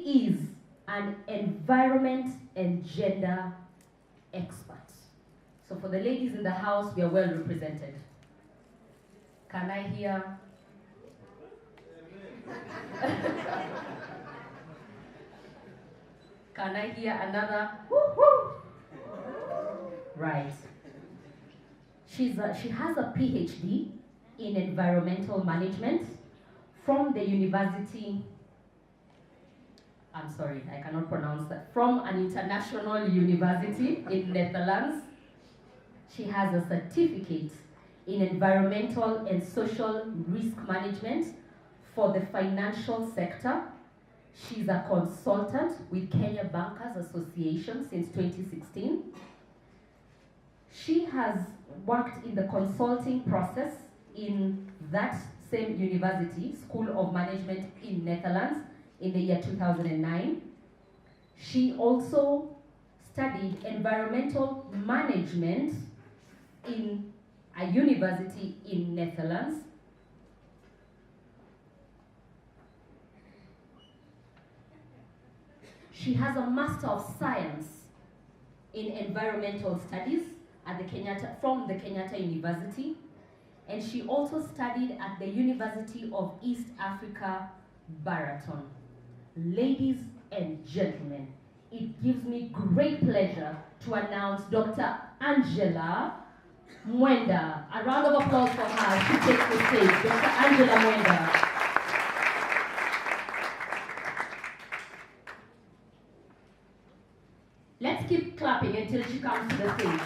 is an environment and gender expert. So for the ladies in the house, we are well represented. Can I hear? Can I hear another woo-hoo? Right. She has a PhD in environmental management from the university, I'm sorry, I cannot pronounce that, from an international university in Netherlands. She has a certificate in environmental and social risk management for the financial sector. She's a consultant with Kenya Bankers Association since 2016. She has worked in the consulting process in that same university, School of Management in Netherlands, in the year 2009. She also studied environmental management in a university in Netherlands. She has a Master of Science in Environmental Studies at from the Kenyatta University, and she also studied at the University of East Africa, Baraton. Ladies and gentlemen, it gives me great pleasure to announce Dr. Angela Mwenda. A round of applause for her as she takes the stage. Dr. Angela Mwenda. Let's keep clapping until she comes to the stage.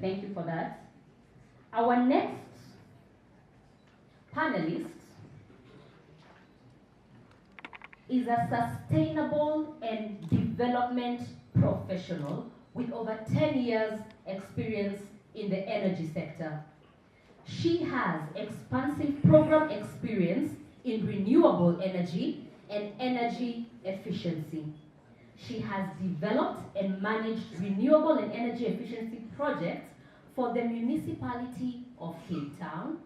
Thank you for that. Our next panelist is a sustainable and development professional with over 10 years experience in the energy sector. She has expansive program experience in renewable energy and energy efficiency. She has developed and managed renewable and energy efficiency projects for the municipality of Cape Town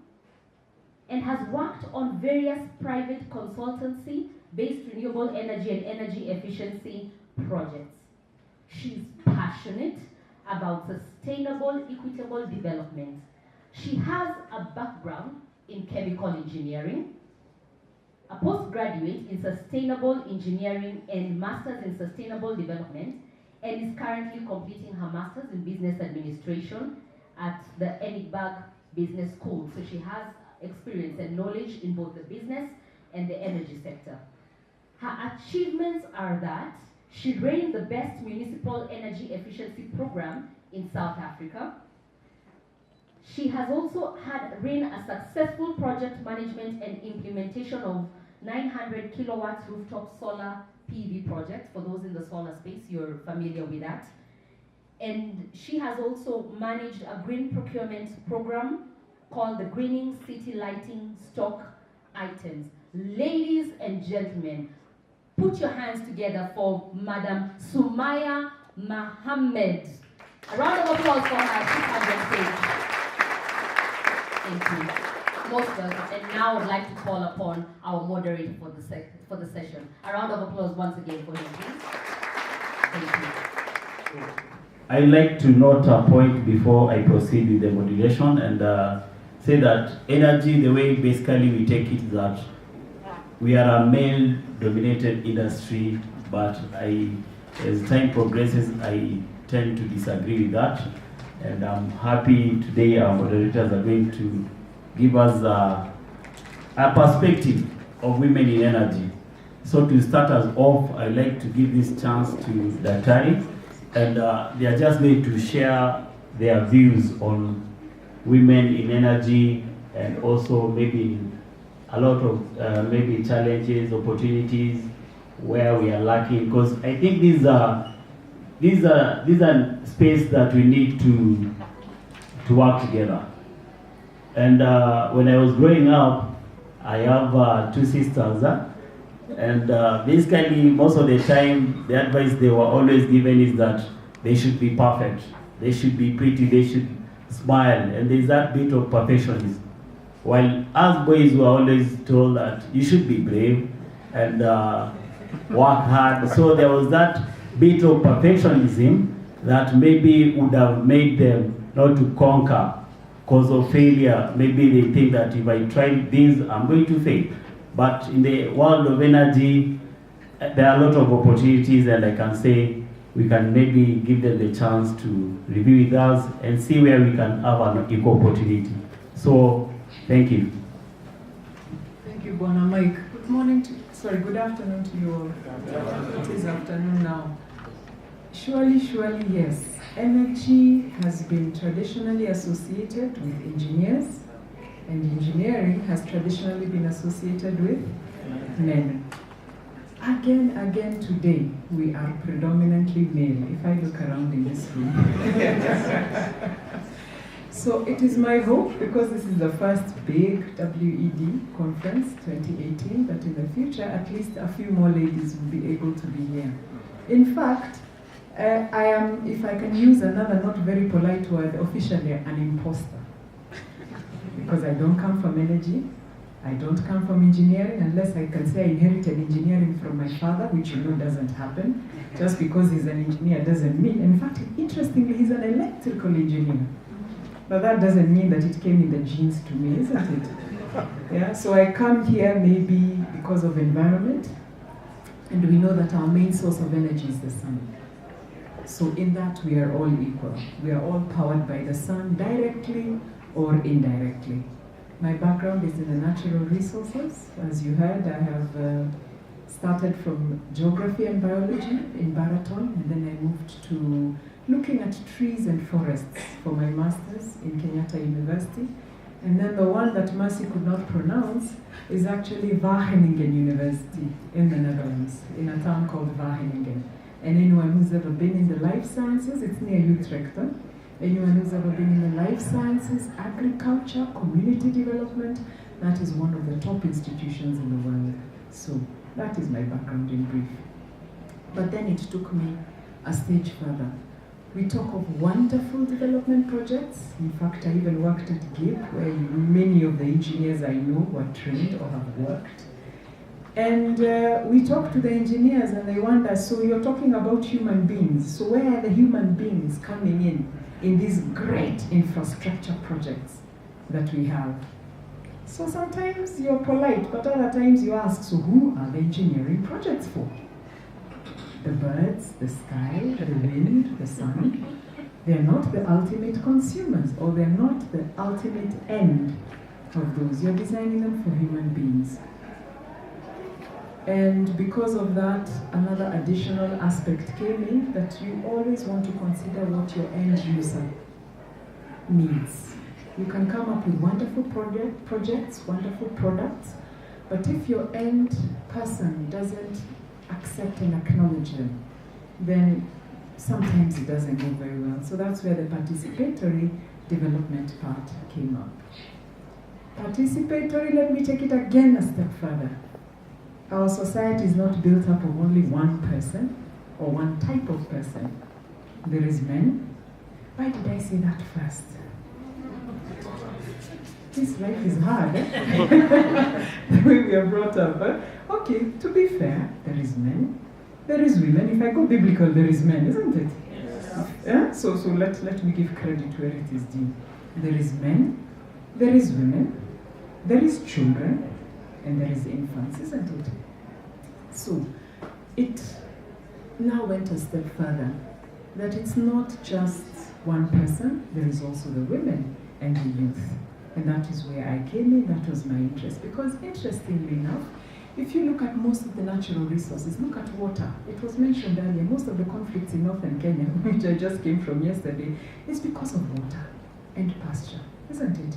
and has worked on various private consultancy-based renewable energy and energy efficiency projects. She's passionate about sustainable, equitable development. She has a background in chemical engineering, a postgraduate in sustainable engineering and master's in sustainable development, and is currently completing her master's in business administration at the Edinburgh Business School. So she has experience and knowledge in both the business and the energy sector. Her achievements are that she ran the best municipal energy efficiency program in South Africa. She has also ran a successful project management and implementation of 900 kilowatts rooftop solar PV project. For those in the solar space, you're familiar with that. And she has also managed a green procurement program called the Greening City Lighting Stock Items. Ladies and gentlemen, put your hands together for Madam Sumaya Mohammed. A round of applause for her. She's on the stage. Thank you. Most welcome. And now I'd like to call upon our moderator for the session. A round of applause once again for him, please. Thank you. I'd like to note a point before I proceed with the moderation and say that energy, the way basically we take it, that we are a male-dominated industry, but as time progresses, I tend to disagree with that. And I'm happy today our moderators are going to give us a perspective of women in energy. So to start us off, I'd like to give this chance to Daktari, and they are just going to share their views on women in energy and also maybe a lot of maybe challenges, opportunities where we are lacking, because I think these are space that we need to work together. And when I was growing up, I have two sisters, And basically, most of the time, the advice they were always given is that they should be perfect, they should be pretty, they should smile, and there's that bit of perfectionism. While us boys were always told that you should be brave and work hard. So there was that bit of perfectionism that maybe would have made them not to conquer because of failure. Maybe they think that if I try this, I'm going to fail. But in the world of energy, there are a lot of opportunities, and I can say we can maybe give them the chance to review with us and see where we can have an equal opportunity. So, thank you. Thank you, Bwana Mike. Good morning good afternoon to you all. It is afternoon now. Surely, yes. Energy has been traditionally associated with engineers, and engineering has traditionally been associated with men. Again today, we are predominantly male, if I look around in this room. So it is my hope, because this is the first big WED conference 2018, that in the future at least a few more ladies will be able to be here. In fact, I am, if I can use another not very polite word, officially an imposter. Because I don't come from energy, I don't come from engineering, unless I can say I inherited engineering from my father, which you know doesn't happen. Just because he's an engineer doesn't mean, in fact, interestingly, he's an electrical engineer. But that doesn't mean that it came in the genes to me, isn't it? Yeah, so I come here maybe because of environment, and we know that our main source of energy is the sun. So in that we are all equal. We are all powered by the sun, directly or indirectly. My background is in the natural resources. As you heard, I have started from geography and biology in Baraton, and then I moved to looking at trees and forests for my master's in Kenyatta University. And then the one that Mercy could not pronounce is actually Wageningen University in the Netherlands, in a town called Wageningen. And anyone who's ever been in the life sciences, it's near Utrecht. Anyone who's ever been in the life sciences, agriculture, community development, that is one of the top institutions in the world. So that is my background in brief. But then it took me a stage further. We talk of wonderful development projects. In fact, I even worked at GIP, where many of the engineers I know were trained or have worked. And we talk to the engineers and they wonder, so you're talking about human beings. So where are the human beings coming in these great infrastructure projects that we have? So sometimes you're polite, but other times you ask, so who are the engineering projects for? The birds, the sky, the wind, the sun. They're not the ultimate consumers, or they're not the ultimate end of those. You're designing them for human beings. And because of that, another additional aspect came in, that you always want to consider what your end user needs. You can come up with wonderful projects, wonderful products, but if your end person doesn't accept and acknowledge them, then sometimes it doesn't go very well. So that's where the participatory development part came up. Participatory, let me take it again a step further. Our society is not built up of only one person or one type of person. There is men. Why did I say that first? This life is hard, the way we are brought up. Okay, to be fair, there is men, there is women. If I go biblical, there is men, isn't it? Yes. Yeah? So let me give credit where it is due. There is men, there is women, there is children, and there is infants, isn't it? So it now went a step further, that it's not just one person, there is also the women and the youth. And that is where I came in, that was my interest. Because interestingly enough, if you look at most of the natural resources, look at water. It was mentioned earlier, most of the conflicts in northern Kenya, which I just came from yesterday, is because of water and pasture, isn't it?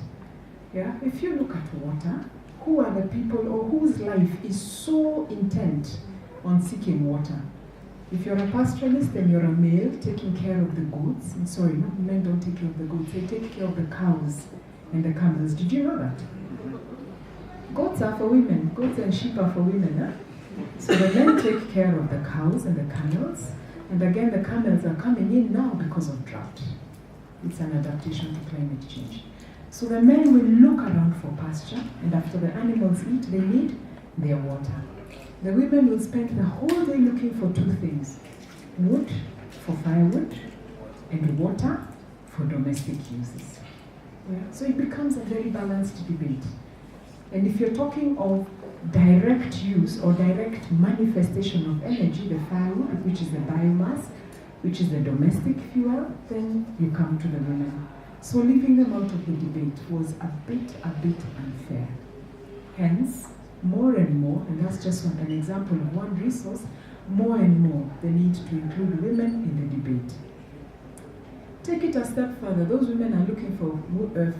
Yeah? If you look at water, who are the people or whose life is so intent on seeking water? If you're a pastoralist and you're a male taking care of the goats, and sorry, men don't take care of the goats, they take care of the cows and the camels. Did you know that? Goats are for women. Goats and sheep are for women. Huh? So the men take care of the cows and the camels, and again the camels are coming in now because of drought. It's an adaptation to climate change. So the men will look around for pasture, and after the animals eat, they need their water. The women will spend the whole day looking for two things: wood for firewood and water for domestic uses. Yeah. So it becomes a very balanced debate. And if you're talking of direct use or direct manifestation of energy, the firewood, which is the biomass, which is the domestic fuel, then you come to the women. So leaving them out of the debate was a bit unfair. Hence, more and more, and that's just an example of one resource, more and more the need to include women in the debate. Take it a step further. Those women are looking for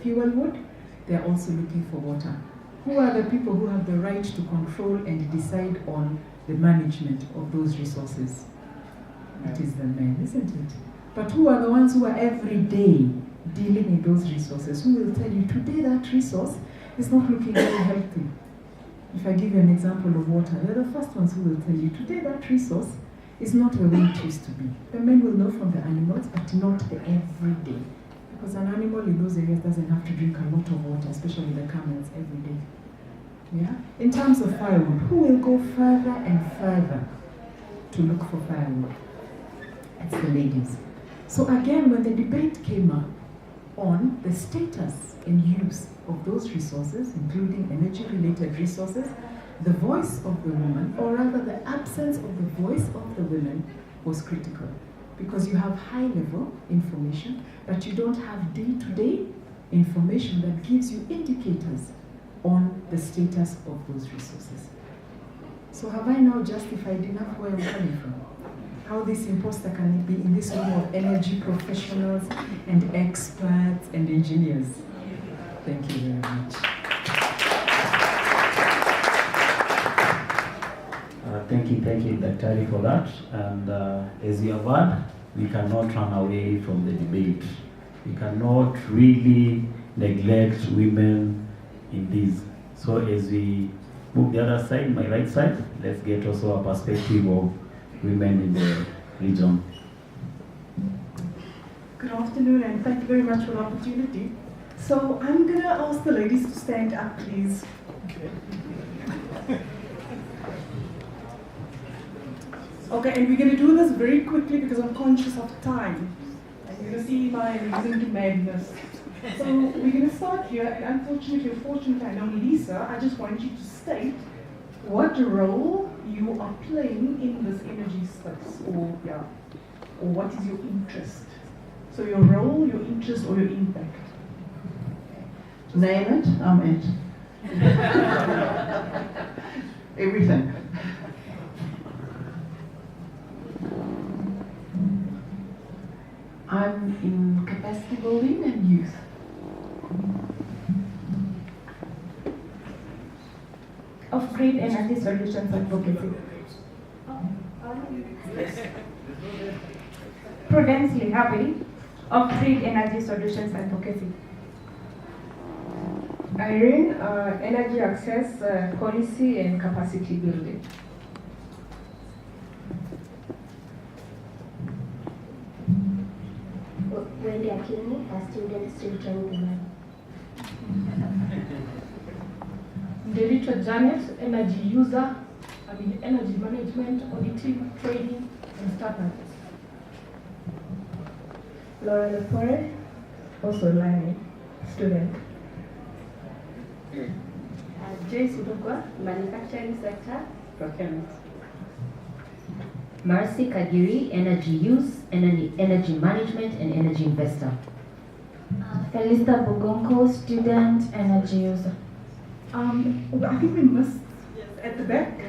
fuel wood, they're also looking for water. Who are the people who have the right to control and decide on the management of those resources? It is the men, isn't it? But who are the ones who are every day dealing with those resources? Who will tell you today that resource is not looking very healthy? If I give you an example of water, they're the first ones who will tell you today that resource is not the way it used to be. The men will know from the animals, but not the everyday. Because an animal in those areas doesn't have to drink a lot of water, especially the camels, every day. Yeah? In terms of firewood, who will go further and further to look for firewood? It's the ladies. So again, when the debate came up on the status and use of those resources, including energy-related resources, the voice of the woman, or rather the absence of the voice of the women, was critical. Because you have high-level information, but you don't have day-to-day information that gives you indicators on the status of those resources. So have I now justified enough where I'm coming from? How this imposter can be in this room of energy professionals and experts and engineers? Thank you very much. Thank you, Daktari, for that. And as you have heard, we cannot run away from the debate. We cannot really neglect women in this. So as we move the other side, my right side, let's get also a perspective of women in the region. Good afternoon, and thank you very much for the opportunity. So I'm going to ask the ladies to stand up, please. Okay, and we're going to do this very quickly because I'm conscious of time. And you're going to see my reason to madness. So we're going to start here, and unfortunately or fortunately, I know Lisa, I just want you to state what role you are playing in this energy space, or what is your interest. So your role, your interest, or your impact. Name it, I'm it. Everything. I'm in capacity building and youth. Off-grid energy solutions advocacy. Prudence Lihabi, Off-grid energy solutions advocacy. Irene, energy access policy and capacity building. Wendy Akini, a student still trying to learn. Delito Janet, energy user, energy management, auditing, trading, and standards. Laura Lepore, Also learning, student. Joyce Udugwa, manufacturing sector. Procurement. Marcy Kagiri, energy use, energy management, and energy investor. Felista Bugonko, student energy user. I think we missed at the back.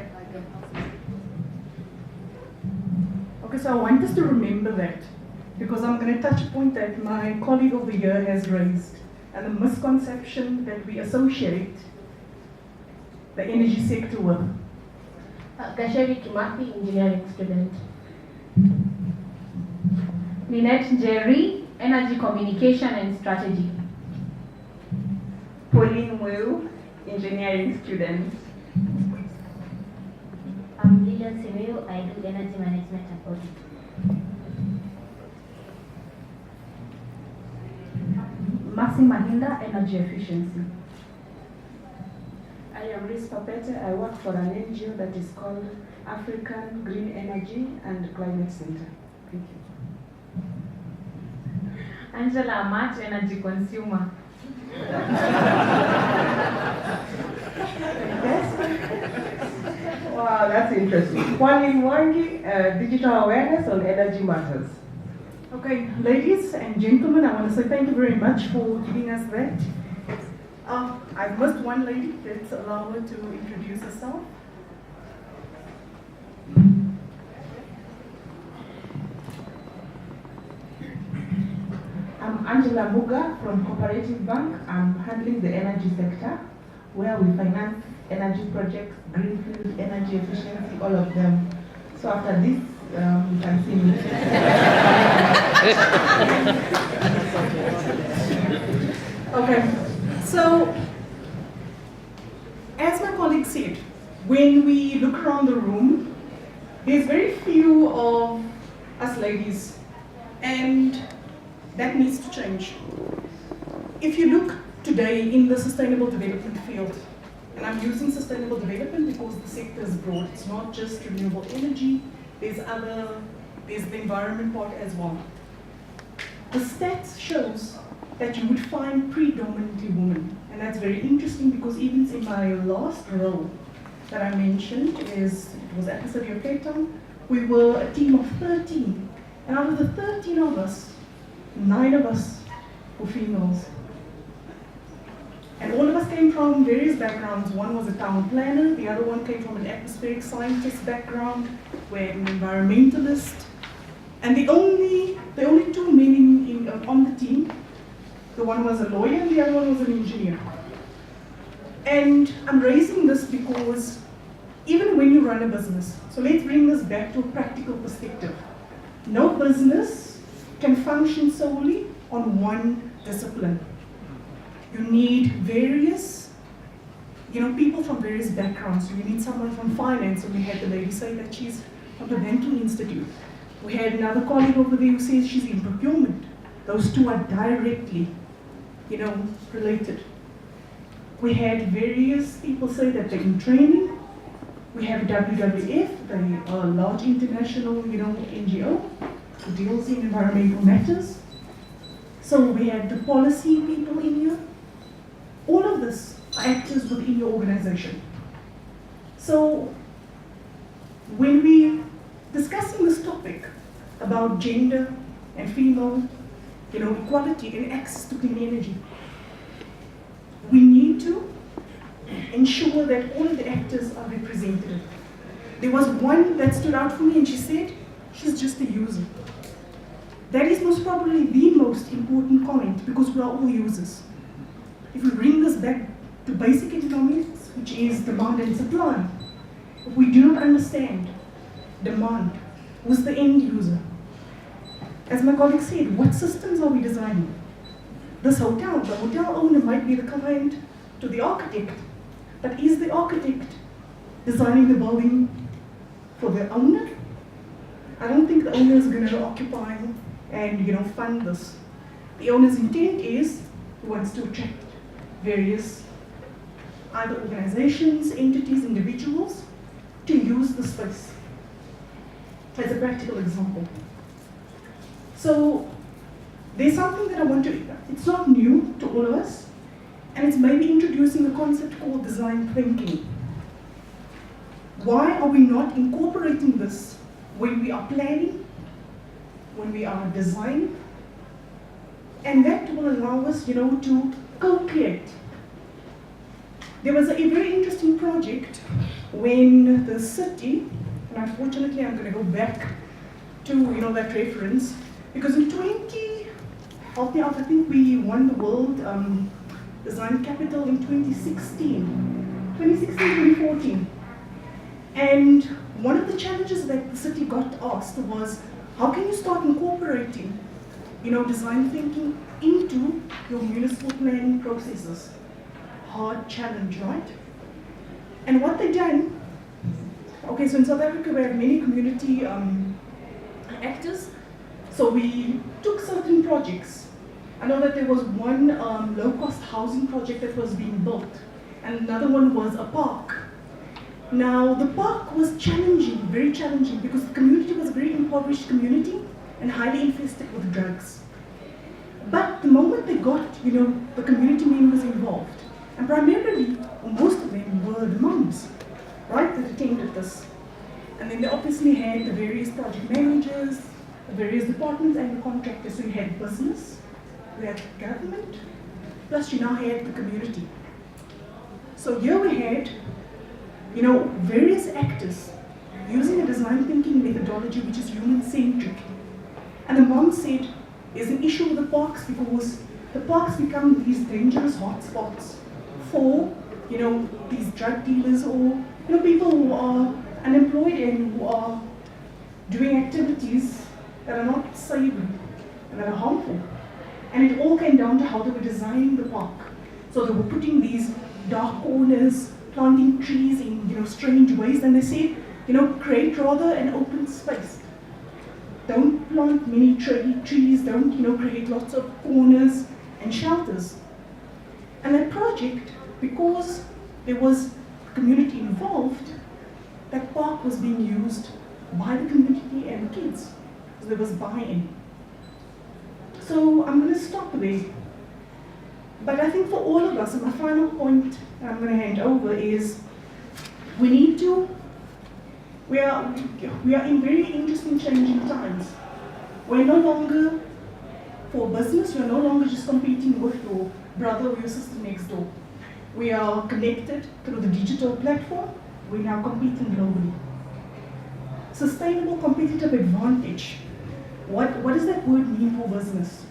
Okay, so I want us to remember that because I'm going to touch a point that my colleague over here has raised and the misconception that we associate the energy sector with. Gashevi Kimathi, engineering student. Lynette Jerry, energy communication and strategy. Pauline Wu, engineering student. Region Simiyu, I do energy management and audit. Masi Mahinda, energy efficiency. I am Riz Papete. I work for an NGO that is called African Green Energy and Climate Center. Thank you. Angela Amat, energy consumer. Wow, that's interesting. Kwani Mwangi, digital awareness on energy matters. Okay, ladies and gentlemen, I want to say thank you very much for giving us that. I've missed one lady. Let's allow her to introduce herself. I'm Angela Muga from Cooperative Bank. I'm handling the energy sector, where we finance energy projects, greenfield, energy efficiency, all of them. So after this, you can see me. Okay, so as my colleague said, when we look around the room, there's very few of us ladies, and that needs to change. If you look today in the sustainable development field, and I'm using sustainable development because the sector is broad, it's not just renewable energy, there's the environment part as well. The stats shows that you would find predominantly women, and that's very interesting because even in my last role that I mentioned it was at the City of Cape Town, we were a team of 13, and out of the 13 of us, 9 of us were females. And all of us came from various backgrounds. One was a town planner, the other one came from an atmospheric scientist background, we had an environmentalist, and the only 2 men on the team, the one was a lawyer and the other one was an engineer. And I'm raising this because even when you run a business, so let's bring this back to a practical perspective. No business can function solely on one discipline. You need various, people from various backgrounds. You need someone from finance, so we had the lady say that she's from the banking institute. We had another colleague over there who says she's in procurement. Those two are directly, related. We had various people say that they're in training. We have WWF, they are a large international, NGO who deals in environmental matters. So we have the policy people in here. All of this are actors within your organization. So when we discussing this topic about gender and female, equality and access to clean energy, we need to ensure that all of the actors are represented. There was one that stood out for me and she said, she's just a user. That is most probably the most important comment because we are all users. If we bring this back to basic economics, which is demand and supply, if we do not understand demand, who's the end user? As my colleague said, what systems are we designing? This hotel, the hotel owner might be the client to the architect, but is the architect designing the building for the owner? I don't think the owner is going to occupy and fund this. The owner's intent is he wants to attract various either organizations, entities, individuals to use the space as a practical example. So there's something that I want to, it's not new to all of us, and it's maybe introducing a concept called design thinking. Why are we not incorporating this when we are planning, when we are designing? And that will allow us, to co-create. There was a very interesting project when the city, and unfortunately I'm going to go back to, that reference, because in help me out, I think we won the World Design Capital in 2016, 2014. And one of the challenges that the city got asked was, how can you start incorporating, design thinking into your municipal planning processes? Hard challenge, right? And what they done Okay, so in South Africa we have many community actors. So we took certain projects. I know that there was one low-cost housing project that was being built, and another one was a park. Now, the park was challenging, very challenging, because the community was a very impoverished community and highly infested with drugs. But the moment they got, the community members involved, and primarily, or most of them were the moms, right, that attended this. And then they obviously had the various project managers, the various departments and the contractors. So you had business, we had government, plus you now had the community. So here we had, various actors using a design thinking methodology which is human-centric. And the mom said, there's an issue with the parks because the parks become these dangerous hotspots for, these drug dealers or, people who are unemployed and who are doing activities that are not savory and that are harmful. And it all came down to how they were designing the park. So they were putting these dark corners, planting trees in strange ways, and they said, create rather an open space. Don't plant many trees, don't create lots of corners and shelters. And that project, because there was community involved, that park was being used by the community and the kids. So there was buy-in. So I'm going to stop there. But I think for all of us, and my final point I'm going to hand over is, we are in very interesting changing times. We're no longer, for business, you're no longer just competing with your brother or your sister next door. We are connected through the digital platform. We're now competing globally. Sustainable competitive advantage. What does that word mean for business?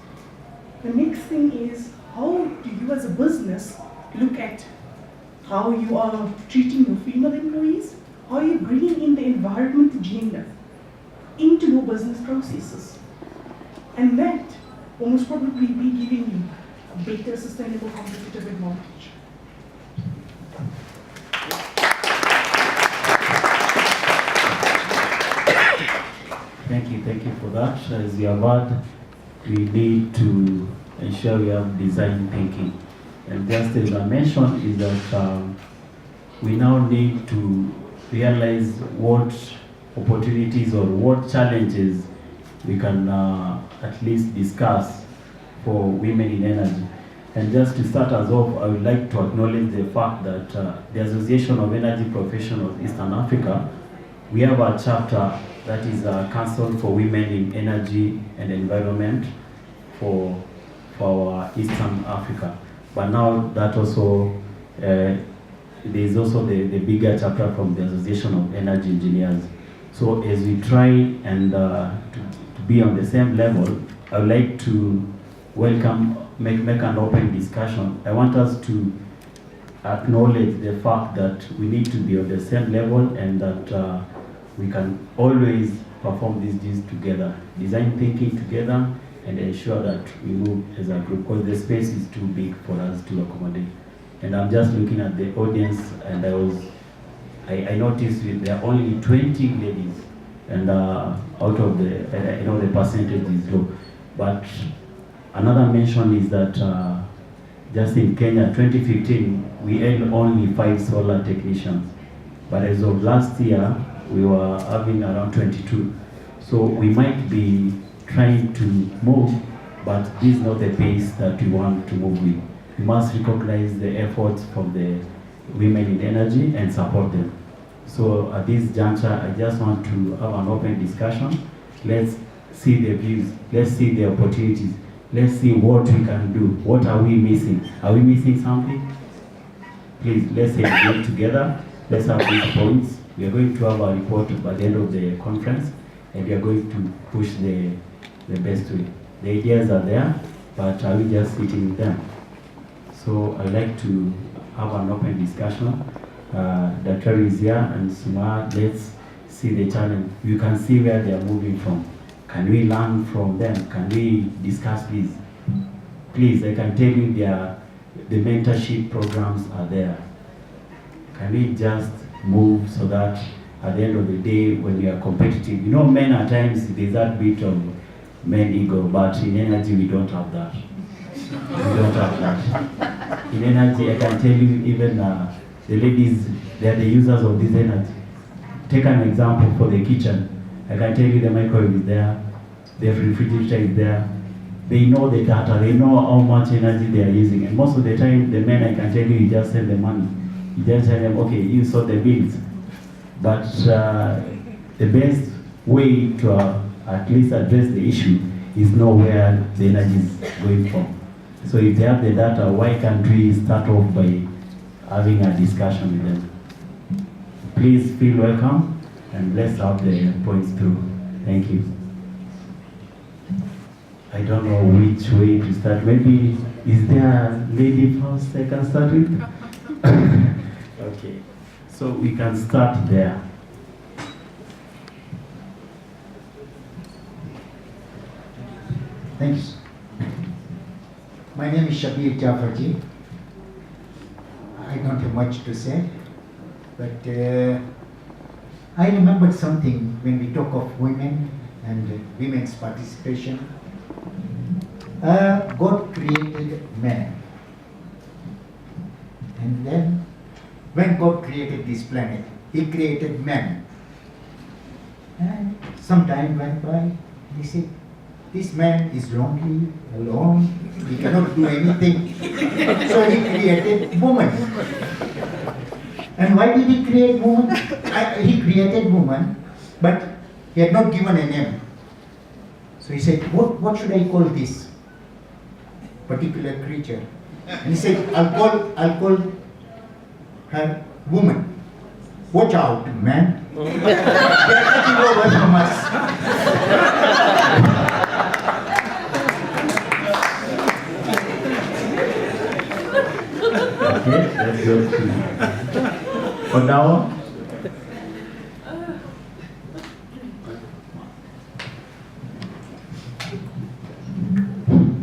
The next thing is, how do you as a business look at how you are treating your female employees? How are you bringing in the environment agenda into your business processes? And that will most probably be giving you a better sustainable competitive advantage. Thank you for that. As you have heard, we need to ensure we have design thinking. And just as I mentioned, is that we now need to realize what opportunities or what challenges we can at least discuss for women in energy. And just to start us off, I would like to acknowledge the fact that the Association of Energy Professionals Eastern Africa, we have a chapter that is a Council for Women in Energy and Environment for our Eastern Africa. But now that also, there is also the bigger chapter from the Association of Energy Engineers. So as we try and to be on the same level, I would like to make an open discussion. I want us to acknowledge the fact that we need to be on the same level and that we can always perform these deals together, design thinking together, and ensure that we move as a group, because the space is too big for us to accommodate. And I'm just looking at the audience, and I noticed there are only 20 ladies, and out of the, the percentage is low. But another mention is that just in Kenya, 2015, we had only 5 solar technicians. But as of last year, we were having around 22. So we might be trying to move, but this is not the pace that we want to move with. We must recognize the efforts from the women in energy and support them. So at this juncture, I just want to have an open discussion. Let's see the views, let's see the opportunities, let's see what we can do. What are we missing? Are we missing something? Please, let's engage together. Let's have these points. We are going to have a report by the end of the conference, and we are going to push the best way. The ideas are there, but are we just sitting with them? So I'd like to have an open discussion. Dr. is here and Suma, let's see the challenge. You can see where they are moving from. Can we learn from them? Can we discuss this? Please, I can tell you the mentorship programs are there. Can we just move so that at the end of the day, when you are competitive, you know, men at times, there's that bit of men ego, but in energy, we don't have that. We don't have that. In energy, I can tell you, even the ladies, they are the users of this energy. Take an example for the kitchen. I can tell you the microwave is there, the refrigerator is there. They know the data, they know how much energy they are using. And most of the time, the men, I can tell you just send the money. You just tell them, okay, you sort the bills. But the best way to at least address the issue is know where the energy is going from. So if they have the data, why can't we start off by having a discussion with them? Please feel welcome, and let's have the points through. Thank you. I don't know which way to start. Maybe, is there a lady first I can start with? Okay, so we can start there. Thanks. My name is Shabir Jafarji. I don't have much to say, but I remembered something when we talk of women and women's participation. God created man. And then, when God created this planet, He created man. And some time went by, He said, this man is lonely, alone, he cannot do anything. So He created woman. And why did He create woman? He created woman, but He had not given a name. So He said, what should I call this particular creature? And He said, I'll call her woman. Watch out, man. They're taking over from us. Okay, let's go to Odawa.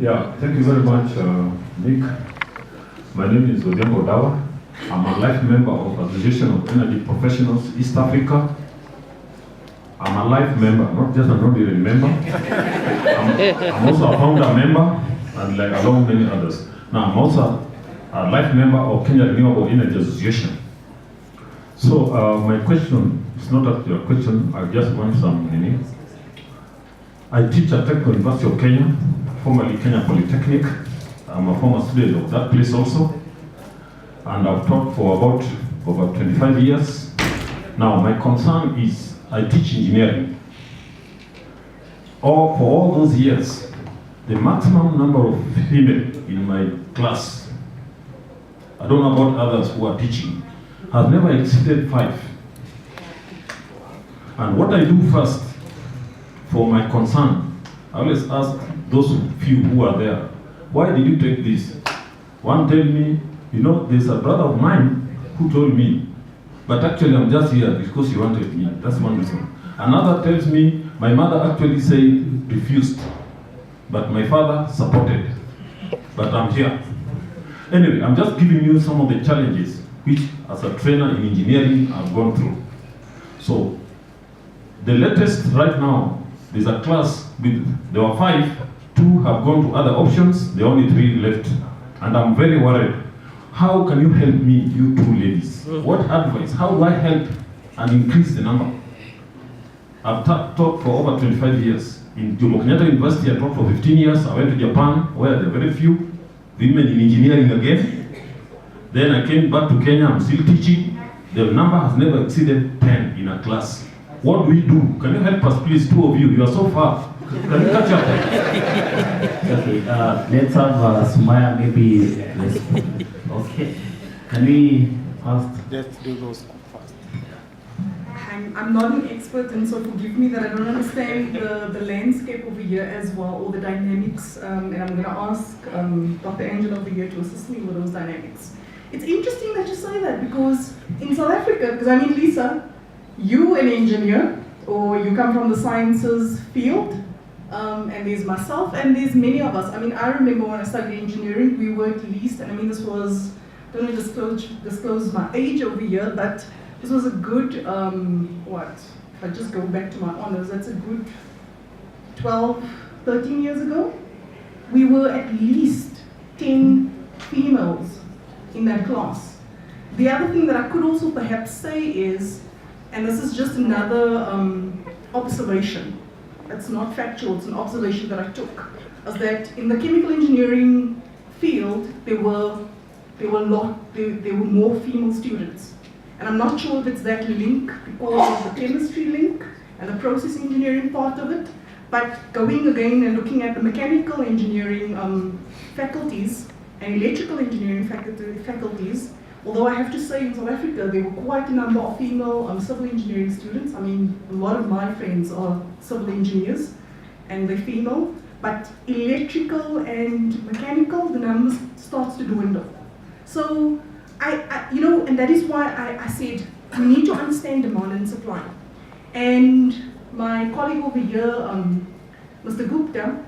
Yeah, thank you very much, Nick. My name is Odem Odawa. I'm a life member of Association of Energy Professionals East Africa. I'm a life member, not just an ordinary member. I'm also a founder member, and like along many others. Now, I'm also a life member of Kenya Renewable Energy Association. So my question is not actually a question, I just want some meaning. I teach at Technical University of Kenya, formerly Kenya Polytechnic. I'm a former student of that place also. And I've taught for about over 25 years. Now my concern is I teach engineering. For all those years, the maximum number of female in my class, I don't know about others who are teaching, has never exceeded 5. And what I do first, for my concern, I always ask those few who are there, why did you take this? One tell me, you know, there's a brother of mine who told me, but actually I'm just here because he wanted me. That's one reason. Another tells me, my mother actually said refused, but my father supported, but I'm here. Anyway, I'm just giving you some of the challenges which, as a trainer in engineering, I've gone through. So, the latest right now, there's a class with, there were 5, 2 have gone to other options, there are only 3 left. And I'm very worried. How can you help me, you 2 ladies? What advice? How do I help and increase the number? I've taught for over 25 years. In Jomo Kenyatta University, I taught for 15 years. I went to Japan, where there are very few women in engineering again. Then I came back to Kenya, I'm still teaching. The number has never exceeded 10 in a class. What do we do? Can you help us, please, 2 of you? You are so far. Can you catch up? Okay, let's have Sumaya maybe. Okay, can we first? Let's do those first. I'm not an expert, and so forgive me that I don't understand the landscape over here as well, or the dynamics, and I'm going to ask Dr. Angela over here to assist me with those dynamics. It's interesting that you say that, because in South Africa, because I mean, Lisa, you an engineer, or you come from the sciences field, and there's myself, and there's many of us. I mean, I remember when I studied engineering, we were at least, and I mean, this was, I don't want to disclose my age over here, but this was a good, if I just go back to my honors, that's a good 12, 13 years ago. We were at least 10 females in that class. The other thing that I could also perhaps say is, and this is just another observation, it's not factual, it's an observation that I took, is that in the chemical engineering field, there were more female students. And I'm not sure if it's that link because of the chemistry link and the process engineering part of it, but going again and looking at the mechanical engineering faculties and electrical engineering faculties, although I have to say in South Africa there were quite a number of female civil engineering students. I mean, a lot of my friends are civil engineers and they're female, but electrical and mechanical, the numbers starts to dwindle. So, and that is why I said we need to understand demand and supply. And my colleague over here, Mr. Gupta,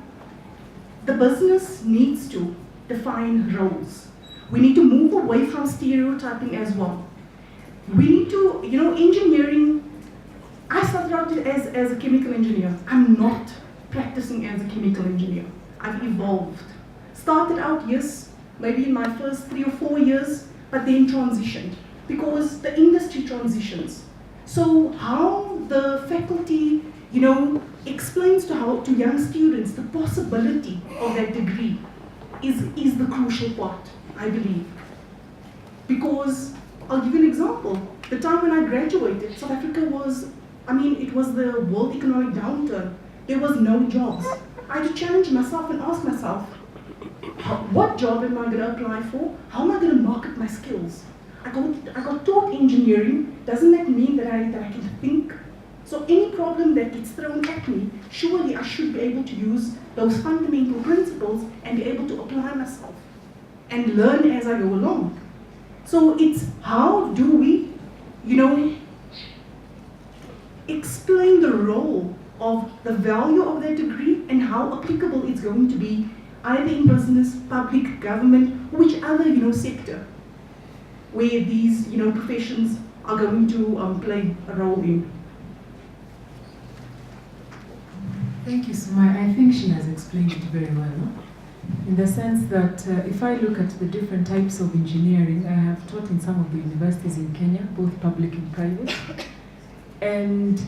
the business needs to define roles. We need to move away from stereotyping as well. We need to, engineering, I started out as a chemical engineer. I'm not practicing as a chemical engineer. I've evolved. Started out, yes, maybe in my first 3 or 4 years, but then transitioned because the industry transitions. So how the faculty, explains to young students the possibility of that degree is the crucial part, I believe. Because I'll give you an example. The time when I graduated, South Africa was, it was the world economic downturn. There was no jobs. I had to challenge myself and ask myself, what job am I going to apply for? How am I going to market my skills? I got taught engineering. Doesn't that mean that I can think? So any problem that gets thrown at me, surely I should be able to use those fundamental principles and be able to apply myself and learn as I go along. So it's how do we, explain the role of the value of that degree and how applicable it's going to be either in business, public, government, which other sector where these professions are going to play a role in. Thank you, Sumaya. I think she has explained it very well, no? In the sense that if I look at the different types of engineering, I have taught in some of the universities in Kenya, both public and private, and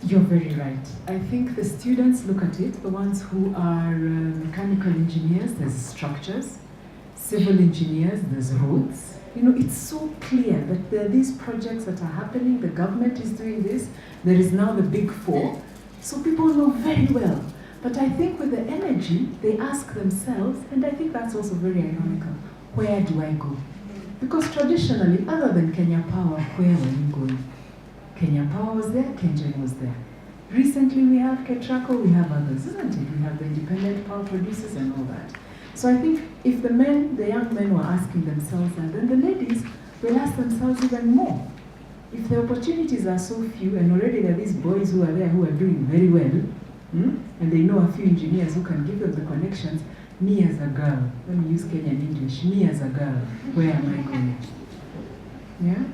you're very right. I think the students look at it, the ones who are mechanical engineers, there's structures, civil engineers, there's roads. It's so clear that there are these projects that are happening, the government is doing this, there is now the big four, so people know very well. But I think with the energy, they ask themselves, and I think that's also very ironical, where do I go? Because traditionally, other than Kenya Power, where were you going? Kenya Power was there, KenGen was there. Recently we have Ketraco, we have others, isn't it? We have the independent power producers and all that. So I think if the young men were asking themselves that, then the ladies will ask themselves even more. If the opportunities are so few, and already there are these boys who are there who are doing very well, and they know a few engineers who can give them the connections, me as a girl, let me use Kenyan English, me as a girl, where am I going? Yeah?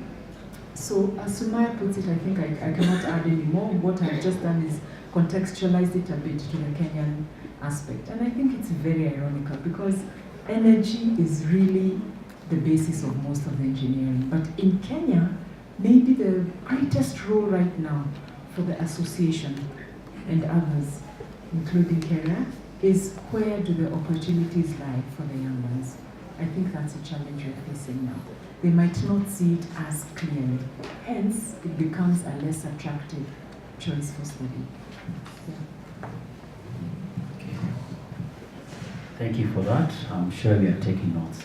So as Sumaya puts it, I think I cannot add any more. What I've just done is contextualized it a bit to the Kenyan aspect. And I think it's very ironical because energy is really the basis of most of the engineering. But in Kenya, maybe the greatest role right now for the association and others, including Kenya, is where do the opportunities lie for the young ones? I think that's a challenge we're facing now. They might not see it as clearly. Hence, it becomes a less attractive choice for study. Yeah. Okay. Thank you for that. I'm sure we are taking notes.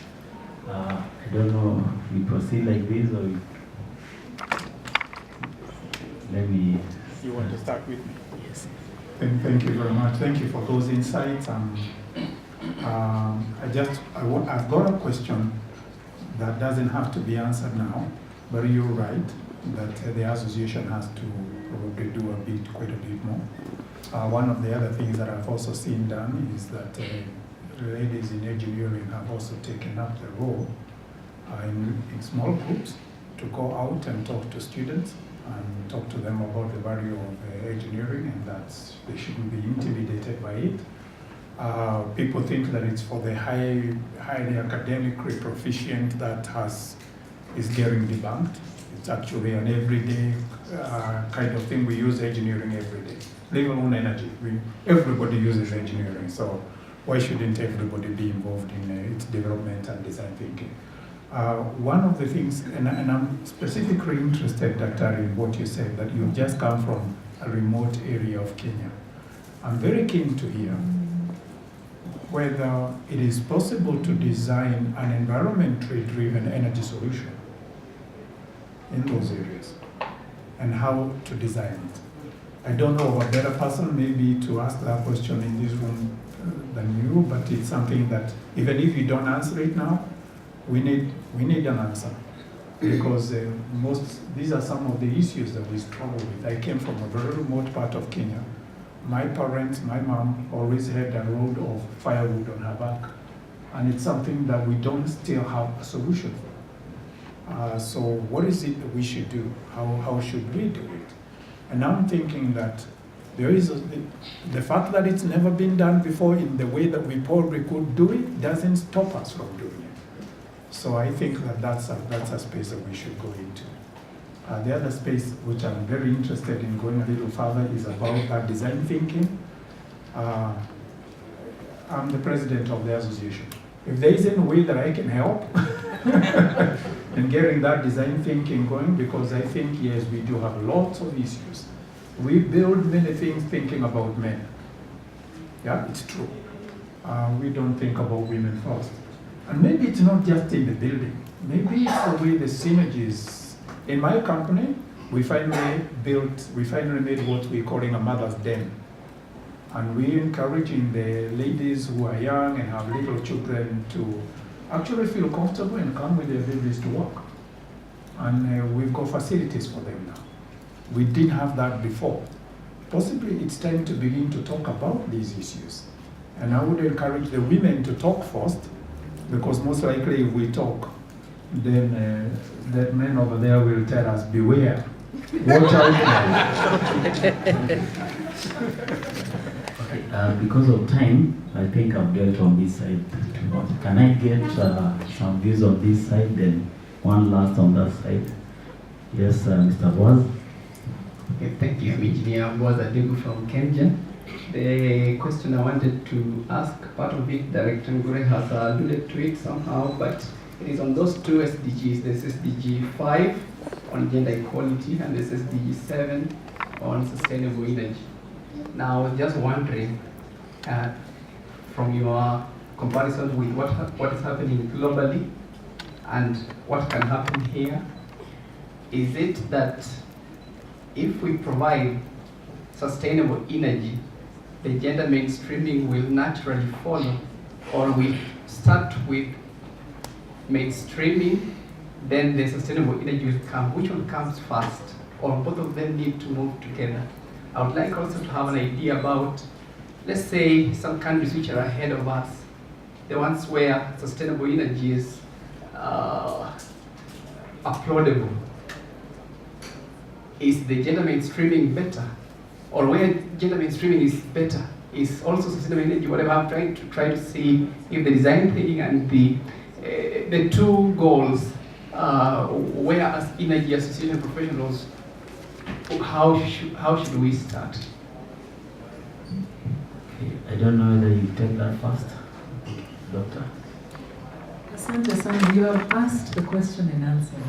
I don't know if we proceed like this or let me... You want to start with me? Yes. Thank you very much. Thank you for those insights. I've got a question that doesn't have to be answered now, but you're right that the association has to probably do quite a bit more. One of the other things that I've also seen done is that ladies in engineering have also taken up the role in small groups to to go out and talk to students and talk to them about the value of engineering, and that they shouldn't be intimidated by it. People think that it's for the highly academically proficient that is getting debunked. It's actually an everyday kind of thing. We use engineering every day. Leave alone energy. Everybody uses engineering, so why shouldn't everybody be involved in its development and design thinking? One of the things, and I'm specifically interested, Dr., in what you said, that you've just come from a remote area of Kenya. I'm very keen to hear whether it is possible to design an environmentally driven energy solution in those areas, and how to design it. I don't know of a better person maybe to ask that question in this room than you, but it's something that even if you don't answer it now, we need an answer, because these are some of the issues that we struggle with. I came from a very remote part of Kenya. My parents, my mom, always had a load of firewood on her back, and it's something that we don't still have a solution for. So what is it that we should do? How should we do it? And I'm thinking that there is the fact that it's never been done before in the way that we probably could do it doesn't stop us from doing it. So I think that that's a space that we should go into. The other space which I'm very interested in going a little further is about that design thinking. I'm the president of the association. If there is any way that I can help in getting that design thinking going, because I think, yes, we do have lots of issues. We build many things thinking about men. Yeah, it's true. We don't think about women first. And maybe it's not just in the building. Maybe it's the way the synergies. In my company, we finally made what we're calling a mother's den. And we're encouraging the ladies who are young and have little children to actually feel comfortable and come with their babies to work. And we've got facilities for them now. We didn't have that before. Possibly it's time to begin to talk about these issues. And I would encourage the women to talk first, because most likely if we talk, then that men over there will tell us, beware, watch out. Okay, because of time, I think I've dealt on this side. Can I get some views on this side, then one last on that side? Yes, Mr. Boaz. Okay, thank you. I'm Engineer Boaz Adegu from Kenya. The question I wanted to ask, part of it, Director Ngure has alluded to it somehow, but it is on those two SDGs. There's SDG 5 on gender equality and there's SDG 7 on sustainable energy. Now, I was just wondering, from your comparison with what is happening globally and what can happen here, is it that if we provide sustainable energy, the gender mainstreaming will naturally follow, or we start with mainstreaming, then the sustainable energy will come? Which one comes first, or both of them need to move together? I would like also to have an idea about, let's say, some countries which are ahead of us, the ones where sustainable energy is applaudable. Is the gender mainstreaming better? Or where gender mainstreaming is better, is also sustainable energy? Whatever, I'm trying to see if the design thinking and the two goals, where as energy association professionals, how should we start? Okay, I don't know whether you take that first, Doctor. Asante sana, you have asked the question and answered.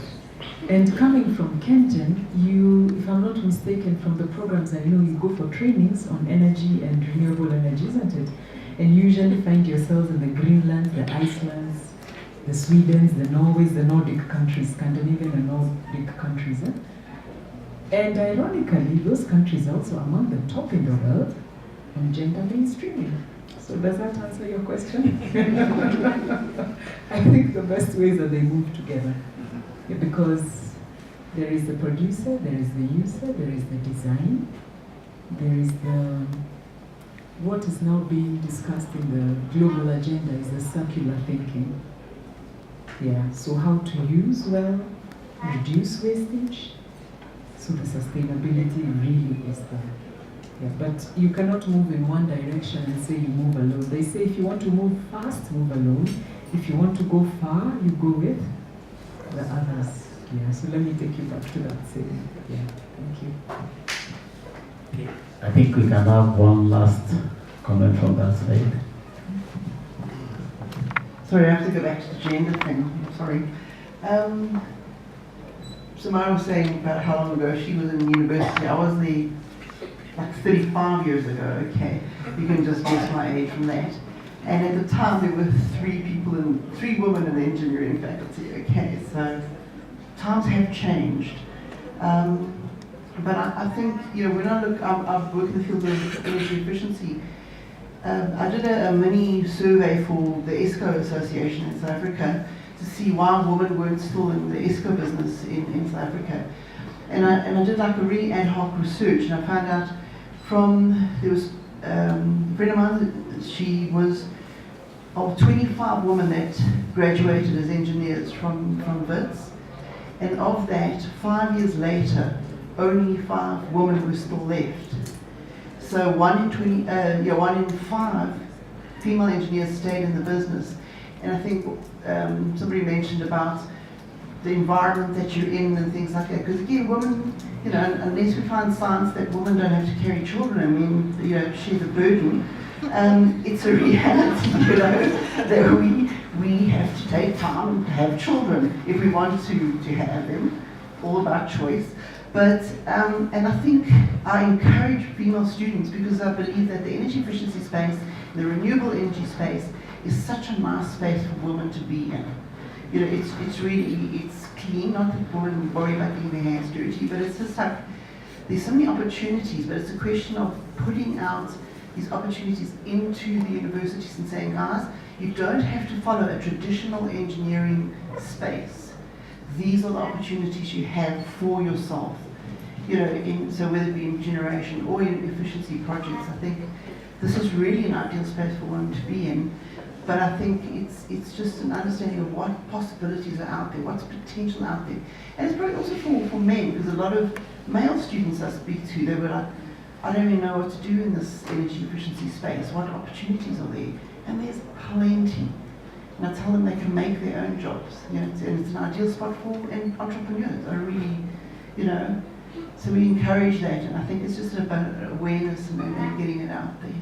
And coming from Kengen, you, if I'm not mistaken, from the programs I know, you go for trainings on energy and renewable energy, isn't it? And you usually find yourselves in the Greenlands, the Icelands, the Swedens, the Norways, the Nordic countries, Scandinavian and Nordic countries. And ironically, those countries are also among the top in the world on gender mainstreaming. So does that answer your question? I think the best way is that they move together. Yeah, because there is the producer, there is the user, there is the design, there is what is now being discussed in the global agenda is the circular thinking. Yeah, so how to use well reduce wastage. So the sustainability really is there. Yeah, but you cannot move in one direction and say you move alone. They say if you want to move fast, move alone. If you want to go far, you go with the others. Yeah, so let me take you back to that saying. Yeah, thank you. Okay. I think we can have one last comment from that side. Sorry, I have to go back to the gender thing. Sorry. Samara was saying about how long ago she was in university. I was there like 35 years ago, okay. You can just guess my age from that. And at the time there were three women in the engineering faculty, okay. So times have changed. But I think, when I look, I've worked in the field of energy efficiency. I did a mini survey for the ESCO Association in South Africa to see why women weren't still in the ESCO business in South Africa. And I did like a really ad hoc research, and I found out there was a friend of mine, she was of 25 women that graduated as engineers from WITS, and of that, 5 years later, only 5 women were still left. So 1 in 5 female engineers stayed in the business. And I think somebody mentioned about the environment that you're in and things like that. Because again, women, unless we find science that women don't have to carry children, I mean, share the burden, it's a reality, that we have to take time to have children if we want to have them, all about choice. But, and I think I encourage female students because I believe that the energy efficiency space, the renewable energy space, is such a nice space for women to be in. It's really, it's clean, not that women worry about getting their hands dirty, but it's just like, there's so many opportunities, but it's a question of putting out these opportunities into the universities and saying, guys, you don't have to follow a traditional engineering space. These are the opportunities you have for yourself. So whether it be in generation or in efficiency projects, I think this is really an ideal space for women to be in. But I think it's just an understanding of what possibilities are out there, what's potential out there. And it's probably also for men, because a lot of male students I speak to, they were like, I don't even know what to do in this energy efficiency space, what opportunities are there? And there's plenty. And I tell them they can make their own jobs. And it's an ideal spot for entrepreneurs. I really, so we encourage that, and I think it's just about awareness and getting it out there.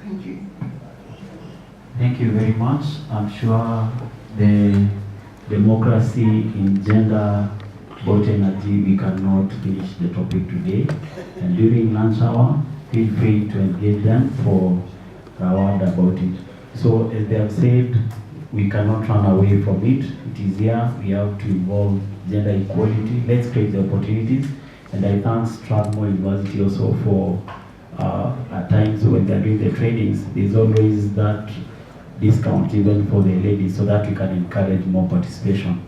Thank you. Thank you very much. I'm sure the democracy in gender about energy, we cannot finish the topic today. And during lunch hour, feel free to engage them for a word about it. So as they have said, we cannot run away from it. It is here. We have to involve gender equality. Let's create the opportunities. And I thank Strathmore University also for at times when they're doing the trainings, there's always that discount even for the ladies so that we can encourage more participation.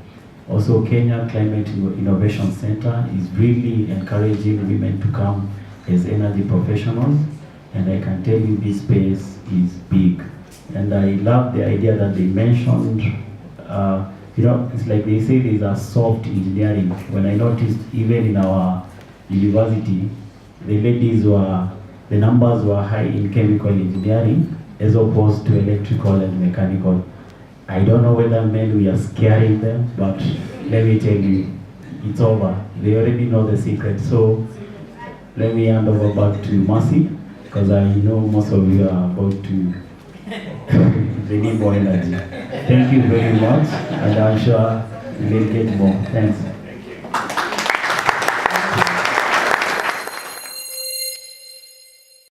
Also, Kenya Climate Innovation Center is really encouraging women to come as energy professionals, and I can tell you this space is big. And I love the idea that they mentioned, it's like they say there's a soft engineering. When I noticed even in our university, the numbers were high in chemical engineering as opposed to electrical and mechanical. I don't know whether men, we are scaring them, but let me tell you, it's over. They already know the secret. So let me hand over back to Mercy, because I know most of you are about to they need more energy. Thank you very much, and I'm sure we'll get more. Thanks.